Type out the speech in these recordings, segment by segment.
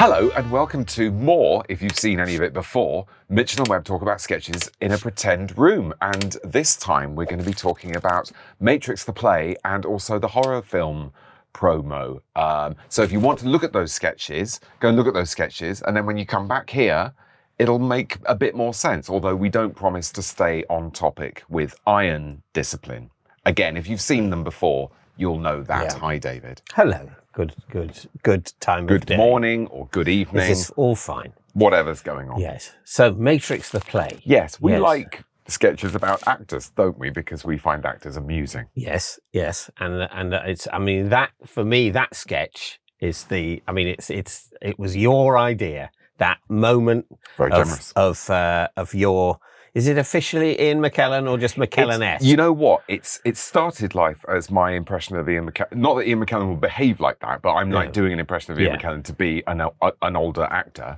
Hello and welcome to more, if you've seen any of it before, Mitchell and Webb talk about sketches in a pretend room. And this time we're going to be talking about Matrix the play and also the horror film promo. So if you want to look at those sketches, go and look at those sketches. And then when you come back here, it'll make a bit more sense, although we don't promise to stay on topic with iron discipline. Again, if you've seen them before, you'll know that. Yeah. Hi, David. Hello. Good time of day. Good morning or good evening. This is all fine. Whatever's going on. Yes. So Matrix the play. Yes, we like sketches about actors, don't we? Because we find actors amusing. Yes. And it's, I mean, that, for me, that sketch is it was your idea, that moment. Very generous. Of your, is it officially Ian McKellen or just McKellen-esque? You know what? It started life as my impression of Ian McKellen. Not that Ian McKellen will behave like that, but I'm like doing an impression of Ian McKellen to be an older actor.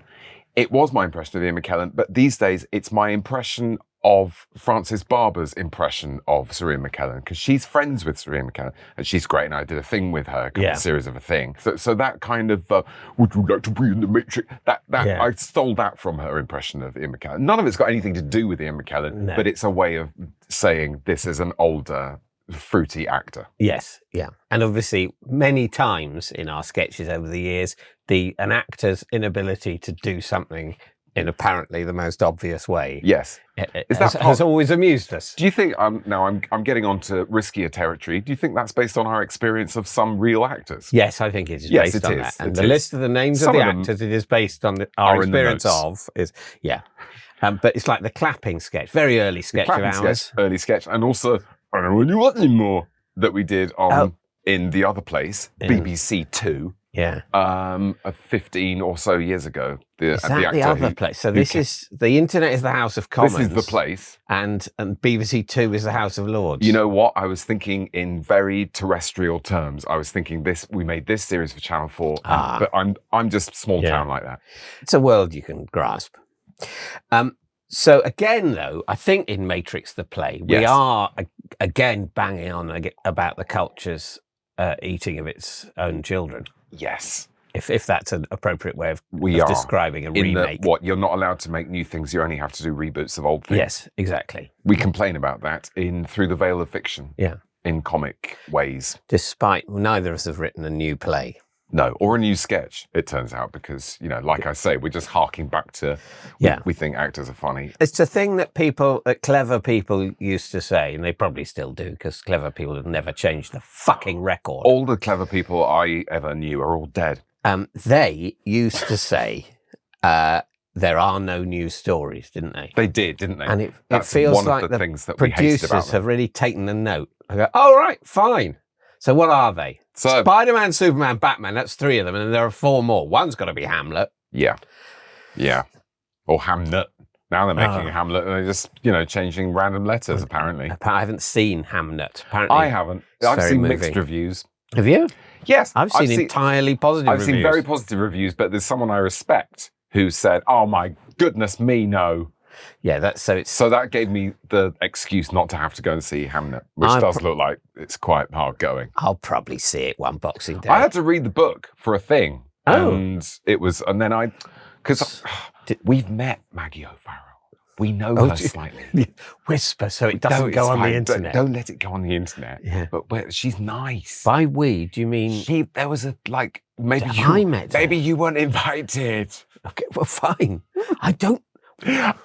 It was my impression of Ian McKellen, but these days it's my impression of Frances Barber's impression of Sir Ian McKellen, because she's friends with Sir Ian McKellen and she's great, and I did a thing with her, a series of a thing. So that kind of, would you like to be in the Matrix? I stole that from her impression of Ian McKellen. None of it's got anything to do with Ian McKellen, but it's a way of saying this is an older, fruity actor. Yes, yeah. And obviously, many times in our sketches over the years, an actor's inability to do something in apparently the most obvious way. Yes. Has always amused us. Do you think, now I'm getting on to riskier territory, do you think that's based on our experience of some real actors? Yes, I think it is based on that. And the list of the names of the actors it is based on our experience of is, but it's like the clapping sketch, very early sketch of ours. Early sketch, and also, I don't really want any more, that we did in The Other Place, BBC Two. Yeah. 15 or so years ago. The Other Place? So this is, the internet is the House of Commons. This is The Place. And BBC Two is the House of Lords. You know what? I was thinking in very terrestrial terms. I was thinking we made this series for Channel 4, but I'm just small town like that. It's a world you can grasp. So again, though, I think in Matrix the play, we are again banging on about the culture's eating of its own children. Yes. If that's an appropriate way of describing a remake. You're not allowed to make new things, you only have to do reboots of old things. Yes, exactly. We complain about that Through the Veil of Fiction. Yeah. In comic ways. Despite neither of us have written a new play. No, or a new sketch, it turns out, because, like I say, we're just harking back to, we think actors are funny. It's a thing that clever people used to say, and they probably still do, because clever people have never changed the fucking record. All the clever people I ever knew are all dead. They used to say, there are no new stories, didn't they? They did, didn't they? And it feels one like of the things that producers have really taken a note. I go, oh, right, fine. So what are they? So, Spider-Man, Superman, Batman, that's 3 of them, and there are 4 more. One's got to be Hamlet. Yeah. Or Hamnet. Now they're making a Hamlet, and they're just, changing random letters, apparently. I haven't seen Hamnet. Apparently, I haven't. I've seen mixed reviews. Have you? Yes. I've seen entirely positive reviews. I've seen very positive reviews, but there's someone I respect who said, oh my goodness me, no. Yeah, so that gave me the excuse not to have to go and see Hamnet, which does look like it's quite hard going. I'll probably see it one Boxing Day. I had to read the book for a thing, and because we've met Maggie O'Farrell, we know her slightly. Whisper so it doesn't go on the internet. Don't let it go on the internet. Yeah, but she's nice. By we, do you mean there was maybe I met her. Maybe you weren't invited. Okay, well, fine. I don't.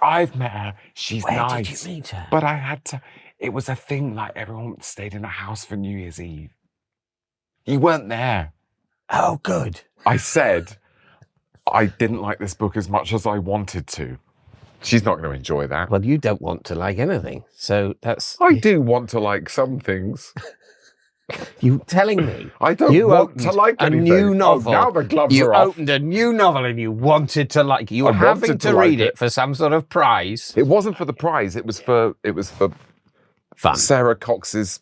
I've met her. She's nice. Where did you meet her? But I had to. It was a thing like everyone stayed in a house for New Year's Eve. You weren't there. Oh, good. I said I didn't like this book as much as I wanted to. She's not going to enjoy that. Well, you don't want to like anything, so that's. I do want to like some things. You telling me? I don't want to like anything. A new novel. Now the gloves are off. off. You opened a new novel and you wanted to like. You were having to read it for some sort of prize. It wasn't for the prize. It was for fun. Sarah Cox's.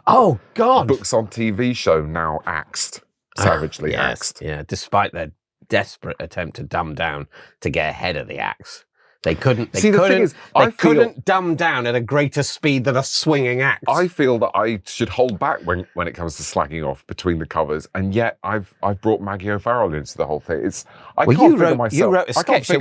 Oh God! Books on TV show now axed, savagely axed. Yeah, despite their desperate attempt to dumb down to get ahead of the axe. They couldn't. They See, the thing is, I couldn't dumb down at a greater speed than a swinging act. I feel that I should hold back when it comes to slagging off between the covers, and yet I've brought Maggie O'Farrell into the whole thing. You wrote a sketch that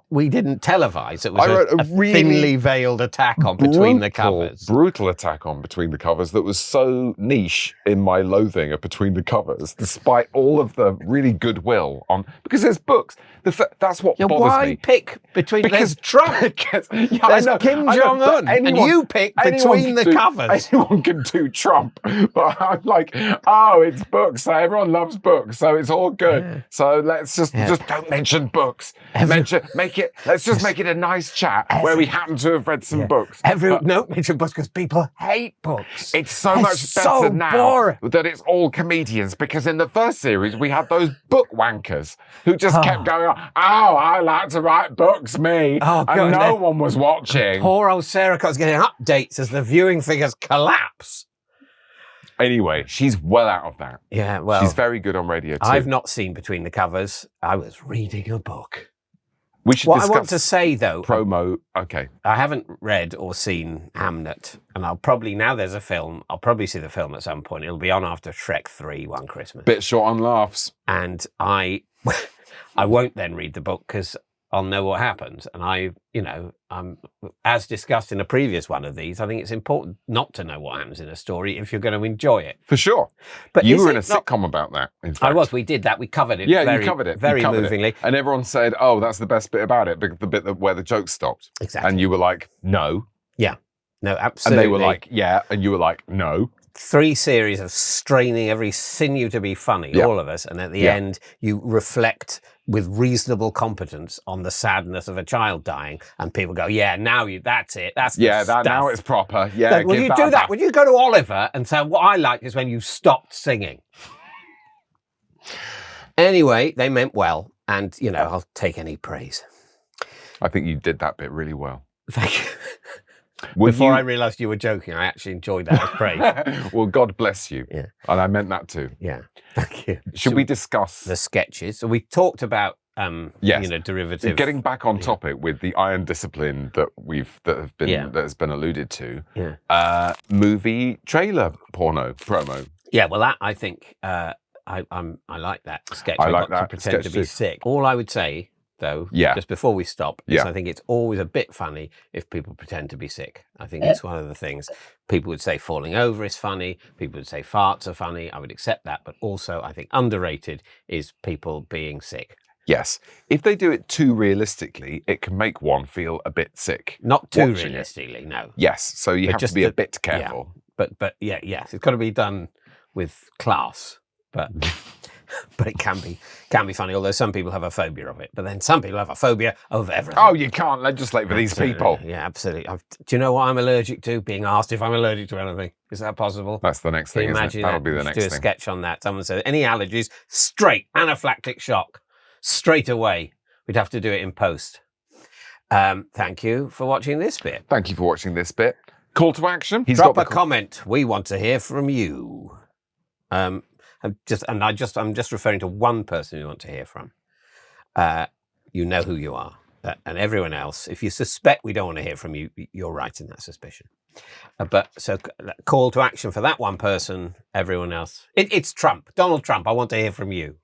we didn't televise. It was a really thinly veiled attack on between the covers. Brutal attack on between the covers that was so niche in my loathing of between the covers, despite all of the really goodwill on, because there's books. That's what bothers me. Why pick between? There's Trump. There's Kim Jong-un. And you pick between the covers. Anyone can do Trump. But I'm like, oh, it's books. So everyone loves books. So it's all good. Yeah. So let's just don't mention books. Let's just make it a nice chat where we happen to have read some books. Don't mention books because people hate books. It's so much better now that it's all comedians, because in the first series we had those book wankers who just kept going, oh, I like to write books, me. Oh, God, and no one was watching. Poor old Sarah Cott's getting updates as the viewing figures collapse. Anyway, she's well out of that. Yeah, well, she's very good on radio too. I've not seen Between the Covers. I was reading a book. We should discuss I want to say, though... Promo, okay. I haven't read or seen Hamnet, and now there's a film, I'll probably see the film at some point. It'll be on after Shrek 3 one Christmas. Bit short on laughs. And I won't then read the book because I'll know what happens. And as discussed in a previous one of these, I think it's important not to know what happens in a story if you're going to enjoy it. For sure. But you were in a sitcom about that, in fact. I was. We did that. We covered it. Yeah, you covered it. Very movingly. And everyone said, oh, that's the best bit about it, the bit where the joke stopped. Exactly. And you were like, no. Yeah. No, absolutely. And they were like, yeah. And you were like, no. 3 series of straining every sinew to be funny, all of us. And at the end, you reflect with reasonable competence on the sadness of a child dying. And people go, that's it. That's the stuff. Now it's proper. Yeah. Will you do that? Will you go to Oliver and say, what I like is when you stopped singing? Anyway, they meant well. And, I'll take any praise. I think you did that bit really well. Thank you. Before I realised you were joking, I actually enjoyed that as praise. Well, God bless you. Yeah. And I meant that too. Yeah. Thank you. Should we discuss the sketches? So we talked about derivatives. Getting back on topic with the iron discipline that has been alluded to. Yeah. Movie trailer promo. Yeah, well that I think I like that sketch. I like that to pretend to be sick. All I would say, though, just before we stop, is I think it's always a bit funny if people pretend to be sick. I think it's one of the things. People would say falling over is funny. People would say farts are funny. I would accept that. But also, I think underrated is people being sick. Yes. If they do it too realistically, it can make one feel a bit sick. Not too realistically, no. Yes. So you have to be a bit careful. But yes, it's got to be done with class. But it can be funny, although some people have a phobia of it. But then some people have a phobia of everything. Oh, you can't legislate for these people. Yeah, absolutely. Do you know what I'm allergic to? Being asked if I'm allergic to anything. Is that possible? That's the next thing, isn't it? That'll be the next thing. Do a sketch on that. Someone says, any allergies? Straight, anaphylactic shock. Straight away. We'd have to do it in post. Thank you for watching this bit. Thank you for watching this bit. Call to action. Drop a comment. We want to hear from you. I'm just referring to one person we want to hear from. You know who you are. And everyone else, if you suspect we don't want to hear from you, you're right in that suspicion. So call to action for that one person, everyone else. It's Trump, Donald Trump. I want to hear from you.